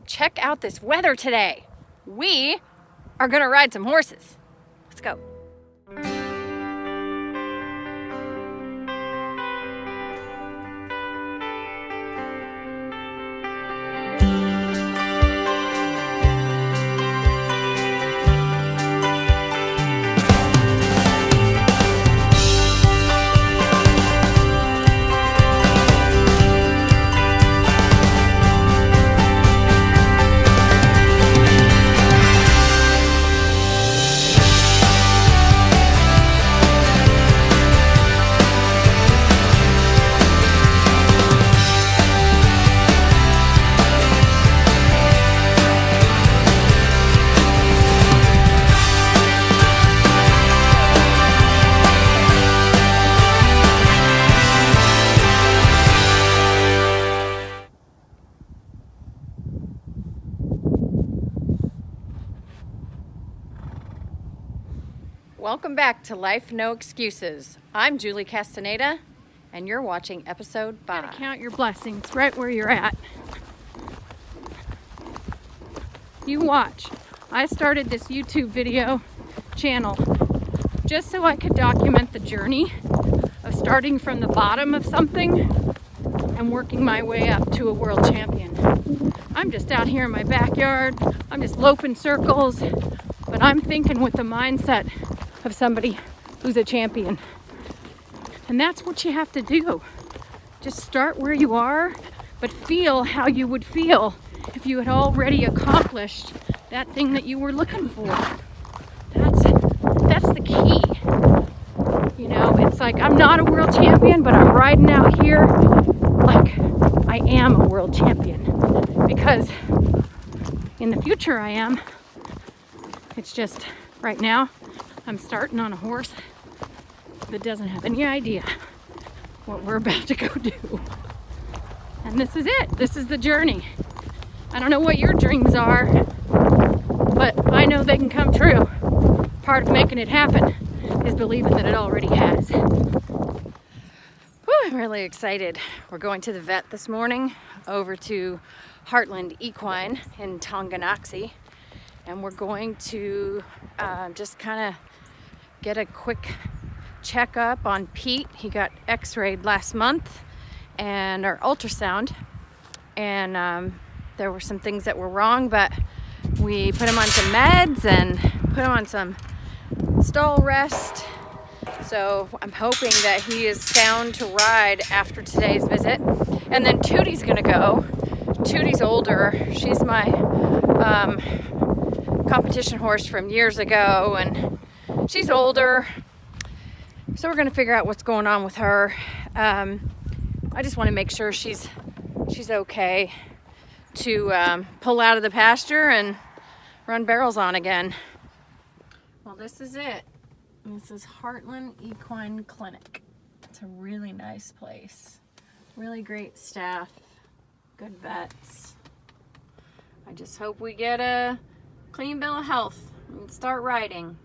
check out this weather today. We are gonna ride some horses. Let's go. Welcome back to Life No Excuses. I'm Julie Castaneda, and you're watching episode 5. You gotta count your blessings right where you're at. You watch. I started this YouTube video channel just so I could document the journey of starting from the bottom of something and working my way up to a world champion. I'm just out here in my backyard. I'm just loping circles, but I'm thinking with the mindset of somebody who's a champion. And that's what you have to do. Just start where you are, but feel how you would feel if you had already accomplished that thing that you were looking for. That's the key. You know, it's like I'm not a world champion, but I'm riding out here like I am a world champion. Because in the future I am. It's just right now I'm starting on a horse that doesn't have any idea what we're about to go do. And this is it. This is the journey. I don't know what your dreams are, but I know they can come true. Part of making it happen is believing that it already has. Whew, I'm really excited. We're going to the vet this morning over to Heartland Equine in Tonganoxie, and we're going to just kind of get a quick checkup on Pete. He got x-rayed last month and our ultrasound, and there were some things that were wrong, but we put him on some meds and put him on some stall rest. So I'm hoping that he is sound to ride after today's visit. And then Tootie's gonna go. Tootie's older. She's my competition horse from years ago, and she's older, so we're gonna figure out what's going on with her. I just want to make sure she's okay to pull out of the pasture and run barrels on again. Well, this is it. This is Heartland Equine Clinic. It's a really nice place. Really great staff. Good vets. I just hope we get a clean bill of health and start riding.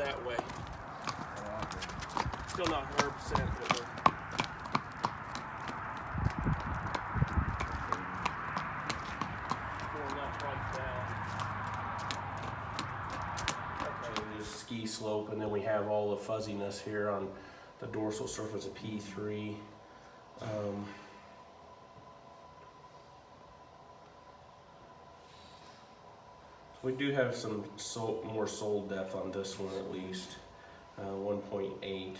that way. Still not 100%, but we're going up like that. Okay, this ski slope, and then we have all the fuzziness here on the dorsal surface of P3. We do have some more sole depth on this one at least, 1.8.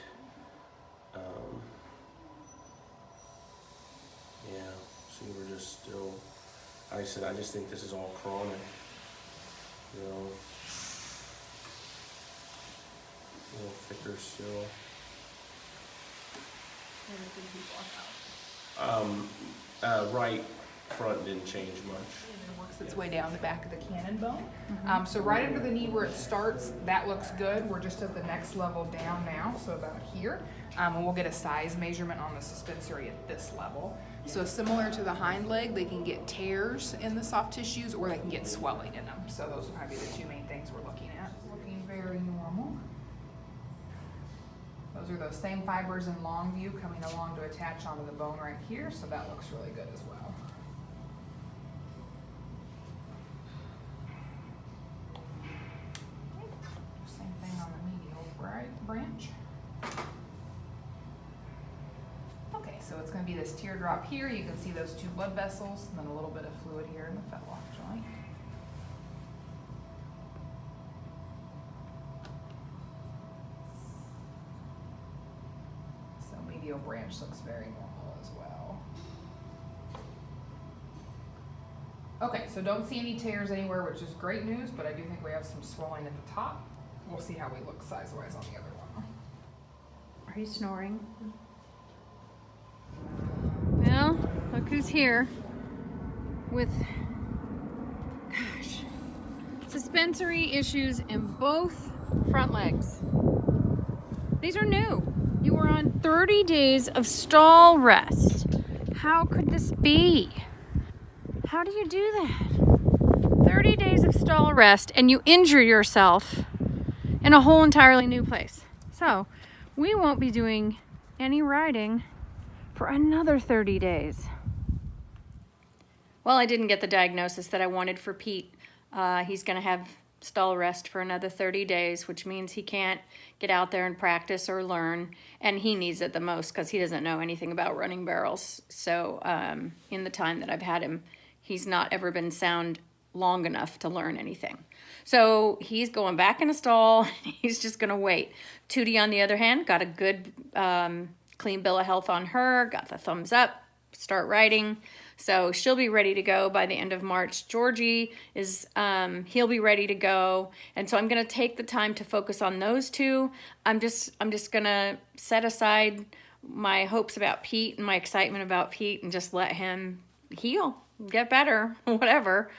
Yeah, see, we're just still, like I said, I just think this is all chronic, you know, a little thicker still. Right front didn't change much. It works its way down the back of the cannon bone. So right under the knee where it starts, that looks good. We're just at the next level down now, so about here. And we'll get a size measurement on the suspensory at this level. So similar to the hind leg, they can get tears in the soft tissues or they can get swelling in them. So those will probably be the two main things we're looking at. Looking very normal. Those are those same fibers in long view coming along to attach onto the bone right here, so that looks really good as well. Same thing on the medial branch. Okay, so it's going to be this teardrop here. You can see those two blood vessels, and then a little bit of fluid here in the fetlock joint. So medial branch looks very normal as well. Okay, so don't see any tears anywhere, which is great news, but I do think we have some swelling at the top. We'll see how we look size-wise on the other one. Are you snoring? Well, look who's here with, gosh, suspensory issues in both front legs. These are new. You were on 30 days of stall rest. How could this be? How do you do that? 30 days of stall rest and you injure yourself in a whole entirely new place. So we won't be doing any riding for another 30 days. Well, I didn't get the diagnosis that I wanted for Pete. He's going to have stall rest for another 30 days, which means he can't get out there and practice or learn, and he needs it the most because he doesn't know anything about running barrels. So in the time that I've had him, he's not ever been sound long enough to learn anything. So he's going back in a stall. He's just going to wait. Tootie, on the other hand, got a good clean bill of health on her, got the thumbs up, start riding. So she'll be ready to go by the end of March. Georgie is, he'll be ready to go. And so I'm going to take the time to focus on those two. I'm just going to set aside my hopes about Pete and my excitement about Pete and just let him heal, get better, whatever.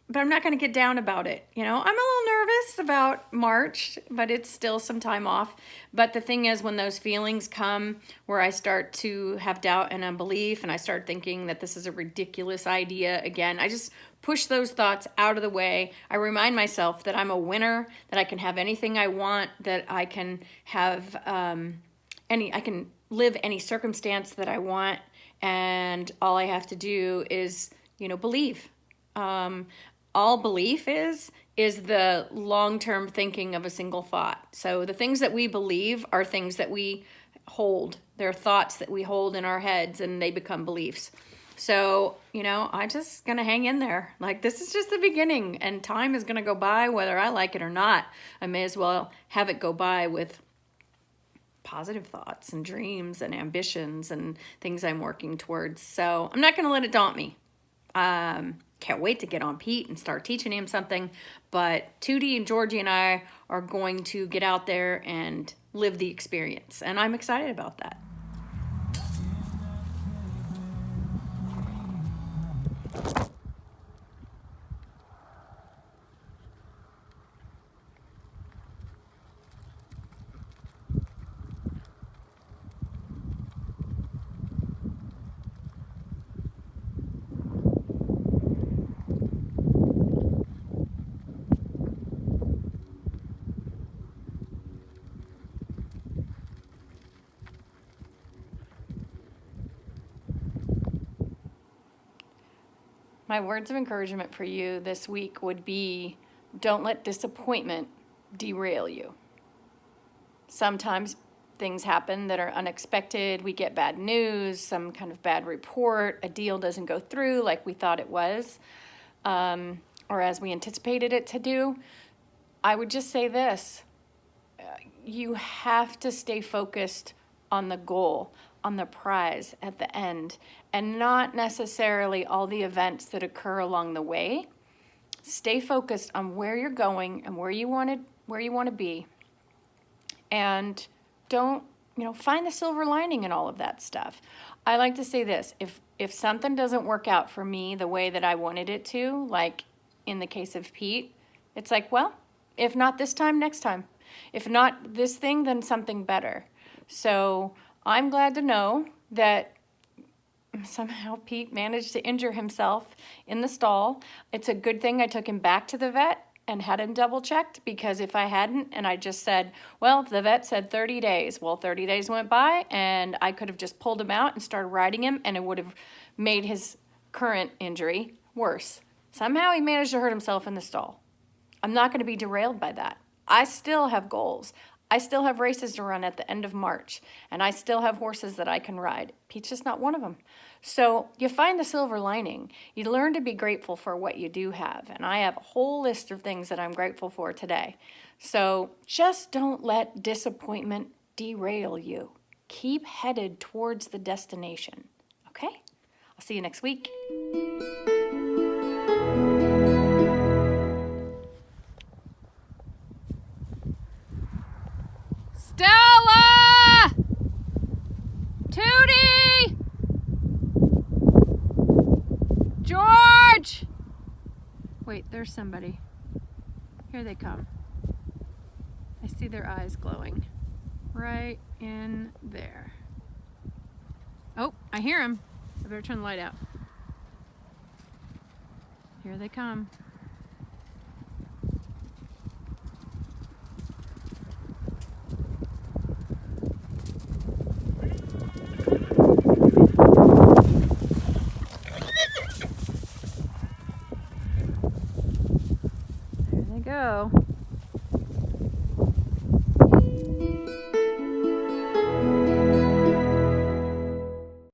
But I'm not going to get down about it. You know, I'm a little nervous about March, but it's still some time off. But the thing is, when those feelings come where I start to have doubt and unbelief and I start thinking that this is a ridiculous idea again, I just push those thoughts out of the way. I remind myself that I'm a winner, that I can have anything I want, that I can have I can live any circumstance that I want. And all I have to do is, you know, believe. All belief is the long-term thinking of a single thought. So the things that we believe are things that we hold. They're thoughts that we hold in our heads and they become beliefs. So, you know, I'm just going to hang in there. Like, this is just the beginning and time is going to go by whether I like it or not. I may as well have it go by with positive thoughts and dreams and ambitions and things I'm working towards. So I'm not going to let it daunt me. Can't wait to get on Pete and start teaching him something. But Tootie and Georgie and I are going to get out there and live the experience. And I'm excited about that. my words of encouragement for you this week would be, don't let disappointment derail you. Sometimes things happen that are unexpected. We get bad news, some kind of bad report, a deal doesn't go through like we thought it was, or as we anticipated it to do. I would just say this, you have to stay focused on the goal, on the prize at the end, and not necessarily all the events that occur along the way. Stay focused on where you're going and where you want to be, and don't, find the silver lining in all of that stuff. I like to say this, if something doesn't work out for me the way that I wanted it to, like in the case of Pete, it's like, well, if not this time, next time. If not this thing, then something better. So I'm glad to know that somehow Pete managed to injure himself in the stall. It's a good thing I took him back to the vet and had him double checked, because if I hadn't and I just said, well, the vet said 30 days, well, 30 days went by and I could have just pulled him out and started riding him, and it would have made his current injury worse. Somehow he managed to hurt himself in the stall. I'm not going to be derailed by that. I still have goals. I still have races to run at the end of March, and I still have horses that I can ride. Pete's just not one of them. So you find the silver lining. You learn to be grateful for what you do have, and I have a whole list of things that I'm grateful for today. So just don't let disappointment derail you. Keep headed towards the destination, okay? I'll see you next week. Stella! Tootie! George! Wait, there's somebody. Here they come. I see their eyes glowing. Right in there. Oh, I hear them. I better turn the light out. Here they come.